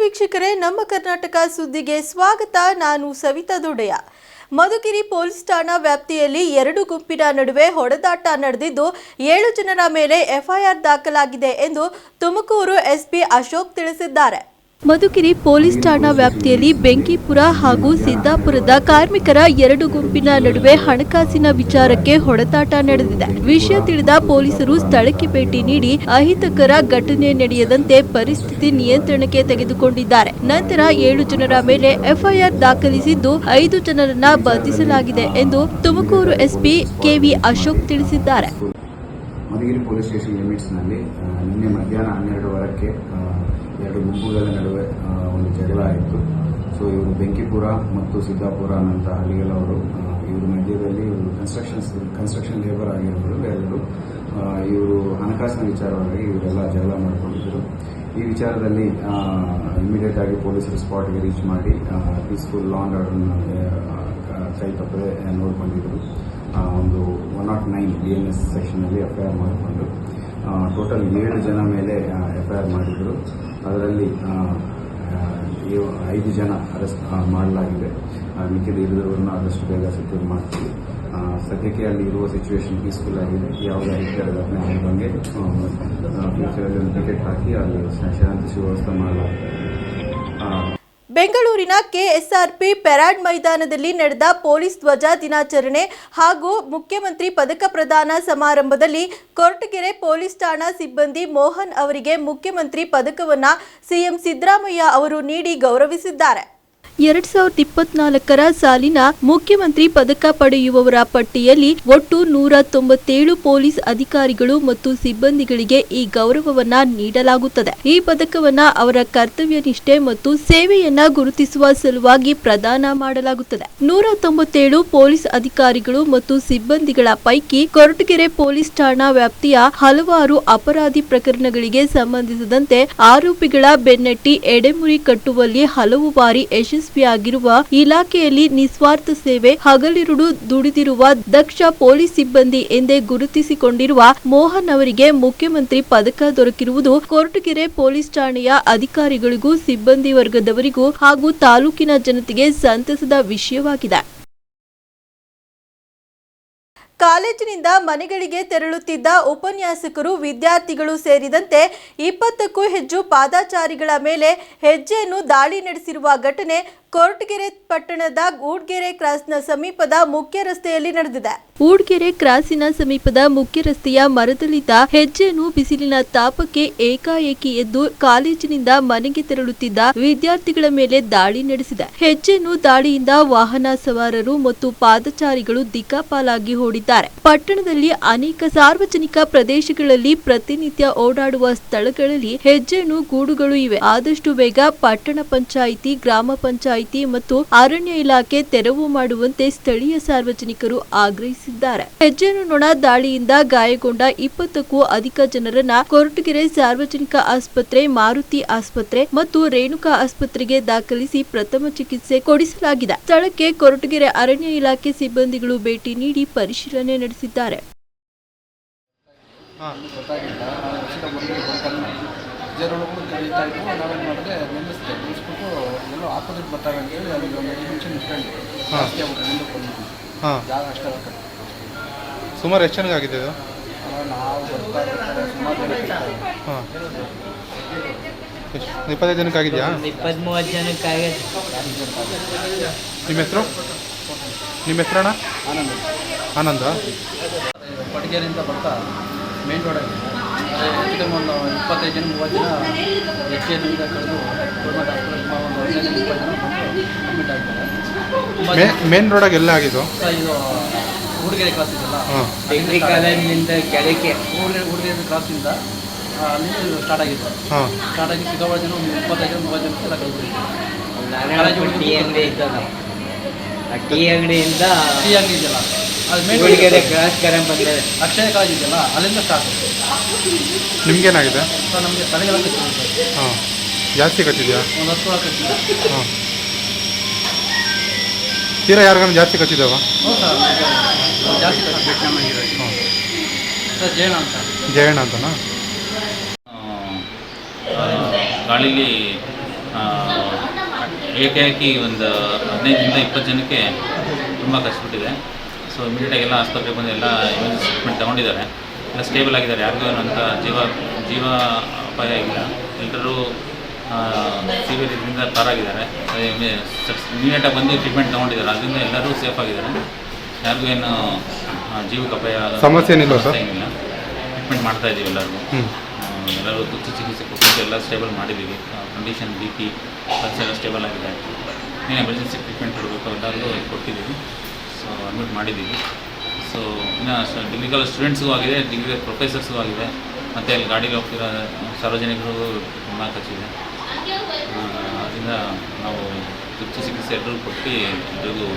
ವೀಕ್ಷಕರೇ, ನಮ್ಮ ಕರ್ನಾಟಕ ಸುದ್ದಿಗೆ ಸ್ವಾಗತ. ನಾನು ಸವಿತಾ ದೊಡೆಯ. ಮಧುಗಿರಿ ಪೊಲೀಸ್ ಠಾಣಾ ವ್ಯಾಪ್ತಿಯಲ್ಲಿ ಎರಡು ಗುಂಪಿನ ನಡುವೆ ಹೊಡೆದಾಟ ನಡೆದಿದ್ದು 7 ಜನರ ಮೇಲೆ ಎಫ್ಐಆರ್ ದಾಖಲಾಗಿದೆ ಎಂದು ತುಮಕೂರು ಎಸ್ಪಿ ಅಶೋಕ್ ತಿಳಿಸಿದ್ದಾರೆ. ಮಧುಗಿರಿ ಪೊಲೀಸ್ ಠಾಣಾ ವ್ಯಾಪ್ತಿಯಲ್ಲಿ ಬೆಂಕಿಪುರ ಹಾಗೂ ಸಿದ್ದಾಪುರದ ಕಾರ್ಮಿಕರ ಎರಡು ಗುಂಪಿನ ನಡುವೆ ಹಣಕಾಸಿನ ವಿಚಾರಕ್ಕೆ ಹೊಡೆದಾಟ ನಡೆದಿದೆ. ವಿಷಯ ತಿಳಿದ ಪೊಲೀಸರು ಸ್ಥಳಕ್ಕೆ ಭೇಟಿ ನೀಡಿ ಅಹಿತಕರ ಘಟನೆ ನಡೆಯದಂತೆ ಪರಿಸ್ಥಿತಿ ನಿಯಂತ್ರಣಕ್ಕೆ ತೆಗೆದುಕೊಂಡಿದ್ದಾರೆ. ನಂತರ 7 ಜನರ ಮೇಲೆ ಎಫ್ಐಆರ್ ದಾಖಲಿಸಿದ್ದು 5 ಜನರನ್ನ ಬಂಧಿಸಲಾಗಿದೆ ಎಂದು ತುಮಕೂರು ಎಸ್ಪಿ ಕೆವಿ ಅಶೋಕ್ ತಿಳಿಸಿದ್ದಾರೆ. ಮಧುಗಿರಿ ಪೊಲೀಸ್ ಸ್ಟೇಷನ್ ಲಿಮಿಟ್ಸ್ನಲ್ಲಿ ನಿನ್ನೆ ಮಧ್ಯಾಹ್ನ 12:15ಕ್ಕೆ ಎರಡು ಗುಂಪುಗಳ ನಡುವೆ ಒಂದು ಜಗಳ ಆಯಿತು. ಸೊ ಇವರು ಬೆಂಕಿಪುರ ಮತ್ತು ಸಿದ್ದಾಪುರ ಅನ್ನಂಥ ಹಳ್ಳಿಗಳವರು, ಇವ್ರ ಮಧ್ಯದಲ್ಲಿ ಇವರು ಕನ್ಸ್ಟ್ರಕ್ಷನ್ ಲೇಬರ್ ಆಗಿರೋರು ಎರಡು. ಇವರು ಹಣಕಾಸಿನ ವಿಚಾರವಾಗಿ ಇವರೆಲ್ಲ ಜಗಳ ಮಾಡಿಕೊಂಡಿದ್ದರು. ಈ ವಿಚಾರದಲ್ಲಿ ಇಮಿಡಿಯೇಟ್ ಆಗಿ ಪೊಲೀಸರು ಸ್ಪಾಟ್ಗೆ ರೀಚ್ ಮಾಡಿ ಪೀಸ್ಫುಲ್ ಲಾ ಅಂಡ್ ಆರ್ಡರ್ನ ಕೈ ತಪ್ಪದೆ ನೋಡಿಕೊಂಡಿದ್ದರು. ಒಂದು 109 BNS ಸೆಕ್ಷನ್ನಲ್ಲಿ ಎಫ್ಐಆರ್ ಮಾಡಿಕೊಂಡು ಟೋಟಲ್ 7 ಜನ ಮೇಲೆ ಎಫ್ಐಆರ್ ಮಾಡಿದರು. ಅದರಲ್ಲಿ 5 ಜನ ಅರೆಸ್ಟ್ ಮಾಡಲಾಗಿದೆ. ಮಿಕ್ಕಿದ ಇರುವವರನ್ನ ಆದಷ್ಟು ಬೇಗ ಸೆಕ್ಯೂರ್ ಮಾಡ್ತೀವಿ. ಸದ್ಯಕ್ಕೆ ಅಲ್ಲಿ ಇರುವ ಸಿಚುವೇಶನ್ ಪೀಸ್ಫುಲ್ ಆಗಿದೆ. ಯಾವುದೇ ಅಹಿತಕರ ಘಟನೆ ಆಗದಂಗೆ ಫ್ಯೂಚರಲ್ಲಿ ಒಂದು ಟಿಕೆಟ್ ಹಾಕಿ ಅಲ್ಲಿ ಶಾಂತಿ ಸುವ್ಯವಸ್ಥೆ ಮಾಡಲಾಗಿದೆ. ಬೆಂಗಳೂರಿನ ಕೆಎಸ್ಆರ್ಪಿ ಪೆರೇಡ್ ಮೈದಾನದಲ್ಲಿ ನಡೆದ ಪೊಲೀಸ್ ಧ್ವಜ ದಿನಾಚರಣೆ ಹಾಗೂ ಮುಖ್ಯಮಂತ್ರಿ ಪದಕ ಪ್ರದಾನ ಸಮಾರಂಭದಲ್ಲಿ ಕೊರಟಗೆರೆ ಪೊಲೀಸ್ ಠಾಣಾ ಸಿಬ್ಬಂದಿ ಮೋಹನ್ ಅವರಿಗೆ ಮುಖ್ಯಮಂತ್ರಿ ಪದಕವನ್ನು ಸಿಎಂ ಸಿದ್ದರಾಮಯ್ಯ ಅವರು ನೀಡಿ ಗೌರವಿಸಿದ್ದಾರೆ. 2024ರ ಸಾಲಿನ ಮುಖ್ಯಮಂತ್ರಿ ಪದಕ ಪಡೆಯುವವರ ಪಟ್ಟಿಯಲ್ಲಿ ಒಟ್ಟು 197 ಪೊಲೀಸ್ ಅಧಿಕಾರಿಗಳು ಮತ್ತು ಸಿಬ್ಬಂದಿಗಳಿಗೆ ಈ ಗೌರವವನ್ನ ನೀಡಲಾಗುತ್ತದೆ. ಈ ಪದಕವನ್ನ ಅವರ ಕರ್ತವ್ಯ ನಿಷ್ಠೆ ಮತ್ತು ಸೇವೆಯನ್ನ ಗುರುತಿಸುವ ಸಲುವಾಗಿ ಪ್ರದಾನ ಮಾಡಲಾಗುತ್ತದೆ. 197 ಪೊಲೀಸ್ ಅಧಿಕಾರಿಗಳು ಮತ್ತು ಸಿಬ್ಬಂದಿಗಳ ಪೈಕಿ ಕೊರಟಗೆರೆ ಪೊಲೀಸ್ ಠಾಣಾ ವ್ಯಾಪ್ತಿಯ ಹಲವಾರು ಅಪರಾಧಿ ಪ್ರಕರಣಗಳಿಗೆ ಸಂಬಂಧಿಸಿದಂತೆ ಆರೋಪಿಗಳ ಬೆನ್ನಟ್ಟಿ ಎಡೆಮುರಿ ಕಟ್ಟುವಲ್ಲಿ ಹಲವು ಬಾರಿ ಯಶಸ್ವಿಯಾಗಿರುವ ಇಲಾಖೆಯಲ್ಲಿ ನಿಸ್ವಾರ್ಥ ಸೇವೆ, ಹಗಲಿರುಳು ದುಡಿದಿರುವ ದಕ್ಷ ಪೊಲೀಸ್ ಸಿಬ್ಬಂದಿ ಎಂದೇ ಗುರುತಿಸಿಕೊಂಡಿರುವ ಮೋಹನ್ ಅವರಿಗೆ ಮುಖ್ಯಮಂತ್ರಿ ಪದಕ ದೊರಕಿರುವುದು ಕೊರಟಗೆರೆ ಪೊಲೀಸ್ ಠಾಣೆಯ ಅಧಿಕಾರಿಗಳಿಗೂ ಸಿಬ್ಬಂದಿ ವರ್ಗದವರಿಗೂ ಹಾಗೂ ತಾಲೂಕಿನ ಜನತೆಗೆ ಸಂತಸದ ವಿಷಯವಾಗಿದೆ. ಕಾಲೇಜಿನಿಂದ ಮನೆಗಳಿಗೆ ತೆರಳುತ್ತಿದ್ದ ಉಪನ್ಯಾಸಕರು, ವಿದ್ಯಾರ್ಥಿಗಳು ಸೇರಿದಂತೆ 20ಕ್ಕೂ ಹೆಚ್ಚು ಪಾದಚಾರಿಗಳ ಮೇಲೆ ಹೆಜ್ಜೆಯನ್ನು ದಾಳಿ ನಡೆಸಿರುವ ಘಟನೆ ಕೊರಟಗೆರೆ ಪಟ್ಟಣದ ಊಡ್ಗೆರೆ ಕ್ರಾಸ್ನ ಸಮೀಪದ ಮುಖ್ಯ ರಸ್ತೆಯಲ್ಲಿ ನಡೆದಿದೆ. ಊಡ್ಗೆರೆ ಕ್ರಾಸಿನ ಸಮೀಪದ ಮುಖ್ಯ ರಸ್ತೆಯ ಮರದಲ್ಲಿದ್ದ ಹೆಜ್ಜೆಯನ್ನು ಬಿಸಿಲಿನ ತಾಪಕ್ಕೆ ಏಕಾಏಕಿ ಎದ್ದು ಕಾಲೇಜಿನಿಂದ ಮನೆಗೆ ತೆರಳುತ್ತಿದ್ದ ವಿದ್ಯಾರ್ಥಿಗಳ ಮೇಲೆ ದಾಳಿ ನಡೆಸಿದೆ. ಹೆಜ್ಜೆಯನ್ನು ದಾಳಿಯಿಂದ ವಾಹನ ಸವಾರರು ಮತ್ತು ಪಾದಚಾರಿಗಳು ದಿಕ್ಕಾಪಾಲಾಗಿ ಓಡಿದ್ದಾರೆ. ಪಟ್ಟಣದಲ್ಲಿ ಅನೇಕ ಸಾರ್ವಜನಿಕ ಪ್ರದೇಶಗಳಲ್ಲಿ ಪ್ರತಿನಿತ್ಯ ಓಡಾಡುವ ಸ್ಥಳಗಳಲ್ಲಿ ಹೆಜ್ಜೆಯನ್ನು ಗೂಡುಗಳು ಇವೆ. ಆದಷ್ಟು ಬೇಗ ಪಟ್ಟಣ ಪಂಚಾಯಿತಿ, ಗ್ರಾಮ ಪಂಚಾಯಿತಿ ಮತ್ತು ಅರಣ್ಯ ಇಲಾಖೆ ತೆರವು ಮಾಡುವಂತೆ ಸ್ಥಳೀಯ ಸಾರ್ವಜನಿಕರು ಆಗ್ರಹಿಸಿದ್ದಾರೆ. ಹೆಜ್ಜೆಯನ್ನು ನೊಣ ದಾಳಿಯಿಂದ ಗಾಯಗೊಂಡ 20ಕ್ಕೂ ಅಧಿಕ ಜನರನ್ನ ಕೊರಟಗೆರೆ ಸಾರ್ವಜನಿಕ ಆಸ್ಪತ್ರೆ, ಮಾರುತಿ ಆಸ್ಪತ್ರೆ ಮತ್ತು ರೇಣುಕಾ ಆಸ್ಪತ್ರೆಗೆ ದಾಖಲಿಸಿ ಪ್ರಥಮ ಚಿಕಿತ್ಸೆ ಕೊಡಿಸಲಾಗಿದೆ. ಸ್ಥಳಕ್ಕೆ ಕೊರಟಗೆರೆ ಅರಣ್ಯ ಇಲಾಖೆ ಸಿಬ್ಬಂದಿಗಳು ಭೇಟಿ ನೀಡಿ ಪರಿಶೀಲನೆ ನಡೆಸಿದ್ದಾರೆ. ಜೇರೊಳಗೂ ಕರೀತಾ ಇತ್ತು. ನಾವೇನು ಮಾಡಿದ್ರೆ ನಿಲ್ಲಿಸ್ಬಿಟ್ಟು ಎಲ್ಲೋ ಆಪೋಸಿಟ್ ಬರ್ತಾರೆ ಅಂತೇಳಿ ಅಲ್ಲಿ ಒಂದು 5 ನಿಮಿಷ ನಿಂತ್ಕೊಂಡು ಜಾಸ್ತಿ ಆಗ್ಬಿಟ್ಟು ಮುಂದಕ್ಕೆ ಬಂದ್ಬಿಟ್ಟು ಜಾಗ ಅಷ್ಟೇ ಸುಮಾರು ಎಷ್ಟು ಚೆನ್ನಾಗಿದೆ ಇದು? ನಾವು ಬರ್ತಾ ಸುಮಾರು ಹಾಂ 25 ಜನಕ್ಕೆ ಆಗಿದೆಯಾ? 20-30 ಜನಕ್ಕೆ ಆಗಿದೆ. ನಿಮ್ಮ ಹೆಸರಣ್ಣ? ಆನಂದ. ಕೊರಟಗೆರೆಯಿಂದ ಬರ್ತಾ ಮೇನ್ ರೋಡಾಗಿ ಒಂದು 25 ಜನ 30 ಜನ ಹೆಚ್ಚಿನಿಂದ ಕಳೆದು ಗೌರ್ಮೆಂಟ್ ಹಾಸ್ಪಿಟಲ್ ಸುಮಾರು ಒಂದು 15 ಜನ 20 ಜನ ಬಂದು ಅಡ್ಮಿಟ್ ಆಗಿದ್ದಾರೆ. ಮೇನ್ ರೋಡಾಗಿ ಎಲ್ಲ ಆಗಿದ್ದು? ಇದು ಊಡ್ಗೆರೆ ಕ್ರಾಸ್ ಇದೆಯಲ್ಲ, ಡಿಗ್ರಿ ಕಾಲೇಜಿನಿಂದ ಕೆಳಕ್ಕೆ ಊಡ್ಗೆರೆ ಕ್ರಾಸಿಂದ ಅಲ್ಲಿಂದ ಸ್ಟಾರ್ಟ್ ಆಗಿತ್ತು. ಸ್ಟಾರ್ಟ್ ಆಗಿ ಸಿಕ್ಕಾಪಟ್ಟೆ ಜನ ಒಂದು 25 ಜನ 30 ಜನ ಎಲ್ಲ ಕಳೆದು ಟೀ ಅಂಗಡಿ ಇದ್ದಲ್ಲ, ಆ ಟೀ ಅಂಗಡಿಯಿಂದ ಟೀ ಅಂಗಡಿ ಇದೆಯಲ್ಲ ಅದು ಮೇನ್ ಊಡ್ಗೆರೆ ಕ್ರಾಸ್ ಕರೆ ಬಂದಿದೆ. ಅಕ್ಷಯ ಕಾಲೇಜ್ ಇದೆಯಲ್ಲ ಅಲ್ಲಿಂದ ಸ್ಟಾರ್ಟ್. ನಿಮ್ಗೇನಾಗಿದೆ? ಸರ್ ನಮಗೆ ತಲೆಗೆಲ್ಲ ಕಟ್ಟಿದೆ. ಹಾಂ ಜಾಸ್ತಿ ಕಟ್ಟಿದೆಯಾ? ಒಂದು 10 ಒಳಗೆ ಕಟ್ಟಿದೆ. ಹಾಂ ತೀರಾ ಯಾರಿಗಾನ ಜಾಸ್ತಿ ಕಟ್ಟಿದ್ದಾವ? ಹೌದು ಸರ್ ಜಾಸ್ತಿ ಕಟ್ಟಿದೆ. ಹಾಂ ಸರ್ ಜಯಣ್ಣ ಅಂತನಾ? ಗಾಳೀಲಿ ಏಕಾಏಕಿ ಒಂದು 15ರಿಂದ 20 ಜನಕ್ಕೆ ತುಂಬ ಕಷ್ಟಪಟ್ಟಿದೆ. ಸೊ ಇಮಿಡಿಯೇಟಾಗಿ ಎಲ್ಲ ಆಸ್ಪತ್ರೆಗೆ ಬಂದು ಎಲ್ಲ ಎಮರ್ಜೆನ್ಸಿ ಟ್ರೀಟ್ಮೆಂಟ್ ತೊಗೊಂಡಿದ್ದಾರೆ. ಎಲ್ಲ ಸ್ಟೇಬಲ್ ಆಗಿದ್ದಾರೆ. ಯಾರಿಗೂ ಏನಂತ ಜೀವ ಅಪಾಯ ಇಲ್ಲ. ಎಲ್ಲರೂ ಸಿವಿಯರ್ ಇದರಿಂದ ಪಾರಾಗಿದ್ದಾರೆ. ಇಮಿಡಿಯೇಟಾಗಿ ಬಂದು ಟ್ರೀಟ್ಮೆಂಟ್ ತೊಗೊಂಡಿದ್ದಾರೆ. ಅದರಿಂದ ಎಲ್ಲರೂ ಸೇಫ್ ಆಗಿದ್ದಾರೆ. ಯಾರಿಗೂ ಏನು ಜೀವಕ್ಕೆ ಅಪಾಯ ಸಮಸ್ಯೆ ಏನಿಲ್ಲ ಸರ್? ಏನಿಲ್ಲ. ಟ್ರೀಟ್ಮೆಂಟ್ ಮಾಡ್ತಾ ಇದ್ದೀವಿ ಎಲ್ಲರಿಗೂ. ಎಲ್ಲರೂ ತುರ್ತು ಚಿಕಿತ್ಸೆ ಕೊಟ್ಟು ಎಲ್ಲ ಸ್ಟೇಬಲ್ ಮಾಡಿದ್ದೀವಿ. ಕಂಡೀಷನ್ BP ಪಲ್ಸ್ ಎಲ್ಲ ಸ್ಟೇಬಲ್ ಆಗಿದೆ. ಏನು ಎಮರ್ಜೆನ್ಸಿ ಟ್ರೀಟ್ಮೆಂಟ್ ಕೊಡಬೇಕು ಎಲ್ಲರಿಗೂ ಕೊಟ್ಟಿದ್ದೀವಿ. ಸೊ ಅಡ್ಮಿಟ್ ಮಾಡಿದ್ದೀವಿ. ಸೊ ಇನ್ನು ಡಿಗ್ರಿ ಕಾಲೇಜ್ ಸ್ಟೂಡೆಂಟ್ಸ್ಗೂ ಆಗಿದೆ, ಡಿಗ್ರಿ ಪ್ರೊಫೆಸರ್ಸ್ಗೂ ಆಗಿದೆ, ಮತ್ತು ಅಲ್ಲಿ ಗಾಡೀಲಿ ಹೋಗ್ತಿರೋ ಸಾರ್ವಜನಿಕರಿಗೂ ತುಂಬ ಖರ್ಚಿದೆ. ಅದರಿಂದ ನಾವು ತುರ್ತು ಚಿಕಿತ್ಸೆ ಎಲ್ಲರಿಗೂ ಕೊಟ್ಟು ಎಲ್ರಿಗೂ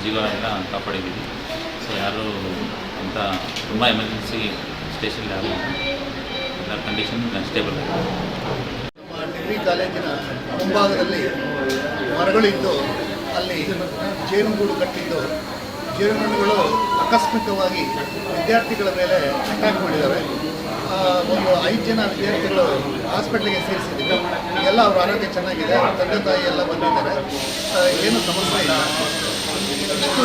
ಜೀವ ಎಲ್ಲ ಕಾಪಾಡಿದ್ದೀವಿ. ಸೊ ಯಾರು ಅಂತ ತುಂಬ ಎಮರ್ಜೆನ್ಸಿ ಸ್ಟೇಷನ್ ಯಾರು ಎಲ್ಲ ಕಂಡೀಷನ್ ಸ್ಟೇಬಲ್ ಆಗಿದೆ. ನಮ್ಮ ಡಿಗ್ರಿ ಕಾಲೇಜಿನ ಮುಂಭಾಗದಲ್ಲಿ ಮರಗಳಿದ್ದು ಅಲ್ಲಿ ಜೇನುಗೂಡು ಕಟ್ಟಿದ್ದು ಜೇನುಗೂಡುಗಳು ಆಕಸ್ಮಿಕವಾಗಿ ವಿದ್ಯಾರ್ಥಿಗಳ ಮೇಲೆ ಅಟ್ಯಾಕ್ ಮಾಡಿದ್ದಾರೆ. ಒಂದು 5 ಜನ ವಿದ್ಯಾರ್ಥಿಗಳು ಹಾಸ್ಪಿಟ್ಲಿಗೆ ಸೇರಿಸಿದ್ದೀವಿ. ಎಲ್ಲ ಅವರ ಆರೋಗ್ಯ ಚೆನ್ನಾಗಿದೆ. ತಂದೆ ತಾಯಿ ಎಲ್ಲ ಬಂದಿದ್ದಾರೆ. ಏನು ಸಮಸ್ಯೆ ಇಲ್ಲ. ಇಷ್ಟು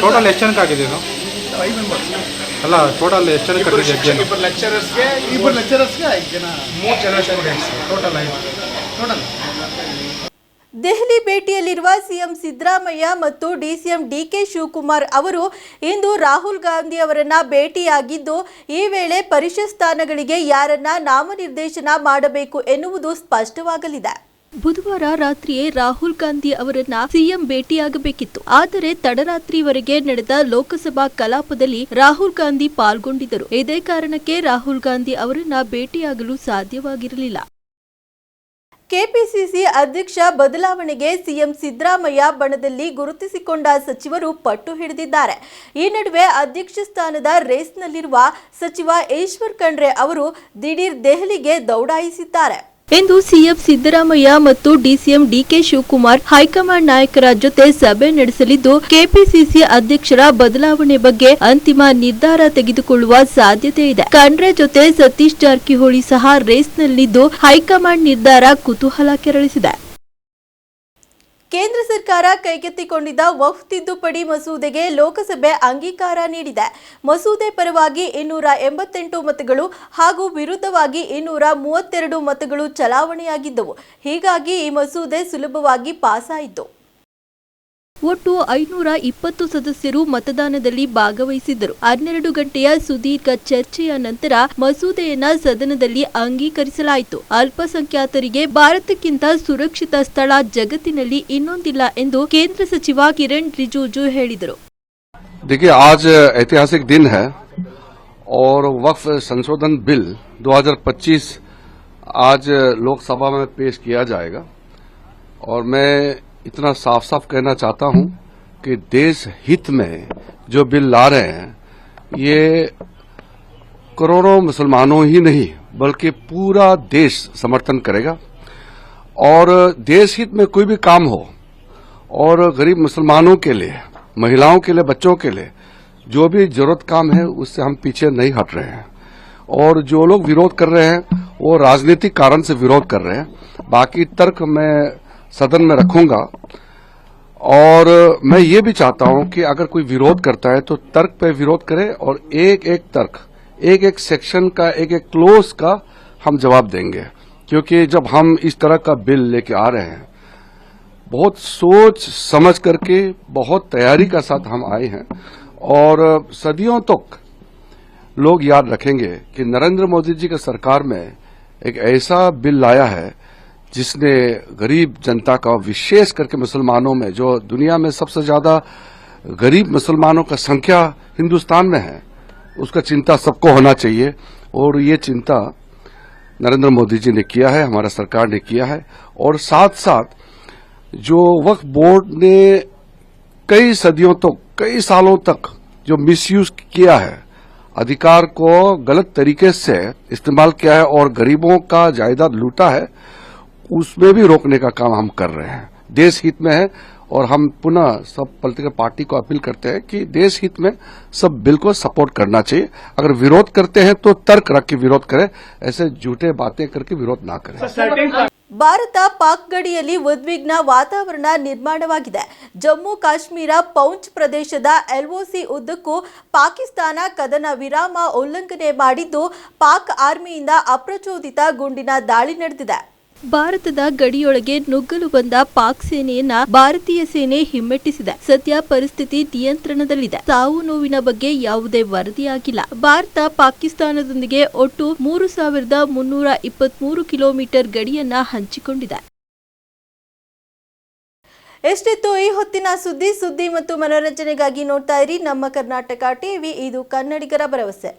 ಟೋಟಲ್ ಎಷ್ಟು ಜನಕ್ಕೆ ಆಗಿದೆ ಇದು? 5 ಮೆಂಬರ್ಸ್ ಅಲ್ಲ, ಟೋಟಲ್ ಎಷ್ಟು ಜನಕ್ಕೆ ಆಗಿದೆ? ಇಬ್ಬರು ಲೆಕ್ಚರರ್ಸ್ಗೆ 5 ಜನ, 3 ಜನ ಸ್ಟೂಡೆಂಟ್ಸ್, ಟೋಟಲ್ 5 ಟೋಟಲ್. ದೆಹಲಿ ಭೇಟಿಯಲ್ಲಿರುವ ಸಿಎಂ ಸಿದ್ದರಾಮಯ್ಯ ಮತ್ತು ಡಿಸಿಎಂ DK ಶಿವಕುಮಾರ್ ಅವರು ಇಂದು ರಾಹುಲ್ ಗಾಂಧಿ ಅವರನ್ನ ಭೇಟಿಯಾಗಿದ್ದು, ಈ ವೇಳೆ ಪರಿಷತ್ ಸ್ಥಾನಗಳಿಗೆ ಯಾರನ್ನ ನಾಮನಿರ್ದೇಶನ ಮಾಡಬೇಕು ಎನ್ನುವುದು ಸ್ಪಷ್ಟವಾಗಲಿದೆ. ಬುಧವಾರ ರಾತ್ರಿಯೇ ರಾಹುಲ್ ಗಾಂಧಿ ಅವರನ್ನ ಸಿಎಂ ಭೇಟಿಯಾಗಬೇಕಿತ್ತು. ಆದರೆ ತಡರಾತ್ರಿವರೆಗೆ ನಡೆದ ಲೋಕಸಭಾ ಕಲಾಪದಲ್ಲಿ ರಾಹುಲ್ ಗಾಂಧಿ ಪಾಲ್ಗೊಂಡಿದ್ದರು. ಇದೇ ಕಾರಣಕ್ಕೆ ರಾಹುಲ್ ಗಾಂಧಿ ಅವರನ್ನ ಭೇಟಿಯಾಗಲು ಸಾಧ್ಯವಾಗಿರಲಿಲ್ಲ. ಕೆಪಿಸಿಸಿ ಅಧ್ಯಕ್ಷ ಬದಲಾವಣೆಗೆ ಸಿಎಂ ಸಿದ್ದರಾಮಯ್ಯ ಬಣದಲ್ಲಿ ಗುರುತಿಸಿಕೊಂಡ ಸಚಿವರು ಪಟ್ಟು ಹಿಡಿದಿದ್ದಾರೆ. ಈ ನಡುವೆ ಅಧ್ಯಕ್ಷ ಸ್ಥಾನದ ರೇಸ್ನಲ್ಲಿರುವ ಸಚಿವ ಈಶ್ವರ್ ಖಂಡ್ರೆ ಅವರು ದಿಢೀರ್ ದೆಹಲಿಗೆ ದೌಡಾಯಿಸಿದ್ದಾರೆ. ಇಂದು ಸಿಎಂ ಸಿದ್ದರಾಮಯ್ಯ ಮತ್ತು ಡಿಸಿಎಂ DK ಶಿವಕುಮಾರ್ ಹೈಕಮಾಂಡ್ ನಾಯಕರ ಜೊತೆ ಸಭೆ ನಡೆಸಲಿದ್ದು, ಕೆಪಿಸಿಸಿ ಅಧ್ಯಕ್ಷರ ಬದಲಾವಣೆ ಬಗ್ಗೆ ಅಂತಿಮ ನಿರ್ಧಾರ ತೆಗೆದುಕೊಳ್ಳುವ ಸಾಧ್ಯತೆ ಇದೆ. ಖಂಡ್ರೆ ಜೊತೆ ಸತೀಶ್ ಜಾರಕಿಹೊಳಿ ಸಹ ರೇಸ್ನಲ್ಲಿದ್ದು, ಹೈಕಮಾಂಡ್ ನಿರ್ಧಾರ ಕುತೂಹಲ ಕೆರಳಿಸಿದೆ. ಕೇಂದ್ರ ಸರ್ಕಾರ ಕೈಗೆತ್ತಿಕೊಂಡಿದ್ದ ವಕ್ಫ್ ತಿದ್ದುಪಡಿ ಮಸೂದೆಗೆ ಲೋಕಸಭೆ ಅಂಗೀಕಾರ ನೀಡಿದೆ. ಮಸೂದೆ ಪರವಾಗಿ 288 ಮತಗಳು ಹಾಗೂ ವಿರುದ್ಧವಾಗಿ 232 ಮತಗಳು ಚಲಾವಣೆಯಾಗಿದ್ದವು. ಹೀಗಾಗಿ ಈ ಮಸೂದೆ ಸುಲಭವಾಗಿ ಪಾಸಾಯಿತು. ಒಟ್ಟು 520 ಸದಸ್ಯರು ಮತದಾನದಲ್ಲಿ ಭಾಗವಹಿಸಿದ್ದರು. 12 ಗಂಟೆಯ ಸುದೀರ್ಘ ಚರ್ಚೆಯ ನಂತರ ಮಸೂದೆಯನ್ನ ಸದನದಲ್ಲಿ ಅಂಗೀಕರಿಸಲಾಯಿತು. ಅಲ್ಪಸಂಖ್ಯಾತರಿಗೆ ಭಾರತಕ್ಕಿಂತ ಸುರಕ್ಷಿತ ಸ್ಥಳ ಜಗತ್ತಿನಲ್ಲಿ ಇನ್ನೊಂದಿಲ್ಲ ಎಂದು ಕೇಂದ್ರ ಸಚಿವ ಕಿರಣ್ ರಿಜಿಜು ಹೇಳಿದರು. देखिए, आज ऐतिहासिक दिन है और वक्फ संशोधन बिल 2025 आज लोकसभा में पेश किया जाएगा. और मैं इतना साफ साफ कहना चाहता हूं कि देश हित में जो बिल ला रहे हैं ये करोड़ों मुसलमानों ही नहीं बल्कि पूरा देश समर्थन करेगा. और देश हित में कोई भी काम हो और गरीब मुसलमानों के लिए, महिलाओं के लिए, बच्चों के लिए जो भी जरूरत काम है उससे हम पीछे नहीं हट रहे हैं. और जो लोग विरोध कर रहे हैं वो राजनीतिक कारण से विरोध कर रहे हैं. बाकी तर्क मैं सदन में रखूंगा. और मैं ये भी चाहता हूं कि अगर कोई विरोध करता है तो तर्क पे विरोध करे और एक एक तर्क, एक एक सेक्शन का, एक एक क्लोज का हम जवाब देंगे. क्योंकि जब हम इस तरह का बिल लेके आ रहे हैं बहुत सोच समझ करके, बहुत तैयारी का साथ हम आए हैं. और सदियों तक लोग याद रखेंगे कि नरेंद्र मोदी जी की सरकार में एक ऐसा बिल लाया है जिसने गरीब जनता का, विशेष करके मुसलमानों में, जो दुनिया में सबसे ज्यादा गरीब मुसलमानों का संख्या हिंदुस्तान में है, उसका चिंता सबको होना चाहिए. और ये चिंता नरेंद्र मोदी जी ने किया है, हमारा सरकार ने किया है. और साथ साथ जो वक्फ बोर्ड ने कई सदियों तक, कई सालों तक जो मिसयूज किया है, अधिकार को गलत तरीके से इस्तेमाल किया है और गरीबों का जायदाद लूटा है, उसमें भी रोकने का काम हम कर रहे हैं. देश हित में है. और हम पुनः सब पॉलिटिकल पार्टी को अपील करते हैं कि देश हित में सब बिल को सपोर्ट करना चाहिए. अगर विरोध करते हैं तो तर्क रख के विरोध करें, ऐसे झूठे बातें करके विरोध ना करें. ಭಾರತ ಪಾಕ್ ಗಡಿಯಲ್ಲಿ ಉದ್ವಿಗ್ನ ವಾತಾವರಣ ನಿರ್ಮಾಣವಾಗಿದೆ. ಜಮ್ಮು ಕಾಶ್ಮೀರ ಪೌಂಚ್ ಪ್ರದೇಶದ LOC ಉದ್ದಕ್ಕೂ ಪಾಕಿಸ್ತಾನ ಕದನ ವಿರಾಮ ಉಲ್ಲಂಘನೆ ಮಾಡಿದ್ದು, ಪಾಕ್ ಆರ್ಮಿಯಿಂದ ಅಪ್ರಚೋದಿತ ಗುಂಡಿನ ದಾಳಿ ನಡೆದಿದೆ. ಭಾರತದ ಗಡಿಯೊಳಗೆ ನುಗ್ಗಲು ಬಂದ ಪಾಕ್ ಸೇನೆಯನ್ನ ಭಾರತೀಯ ಸೇನೆ ಹಿಮ್ಮೆಟ್ಟಿಸಿದೆ. ಸದ್ಯ ಪರಿಸ್ಥಿತಿ ನಿಯಂತ್ರಣದಲ್ಲಿದೆ. ಸಾವು ನೋವಿನ ಬಗ್ಗೆ ಯಾವುದೇ ವರದಿಯಾಗಿಲ್ಲ. ಭಾರತ ಪಾಕಿಸ್ತಾನದೊಂದಿಗೆ ಒಟ್ಟು 3,323 ಕಿಲೋಮೀಟರ್ ಗಡಿಯನ್ನ ಹಂಚಿಕೊಂಡಿದೆ. ಎಷ್ಟಿತ್ತು ಈ ಹೊತ್ತಿನ ಸುದ್ದಿ ಮತ್ತು ಮನೋರಂಜನೆಗಾಗಿ ನೋಡ್ತಾ ಇರಿ ನಮ್ಮ ಕರ್ನಾಟಕ ಟಿವಿ. ಇದು ಕನ್ನಡಿಗರ ಭರವಸೆ.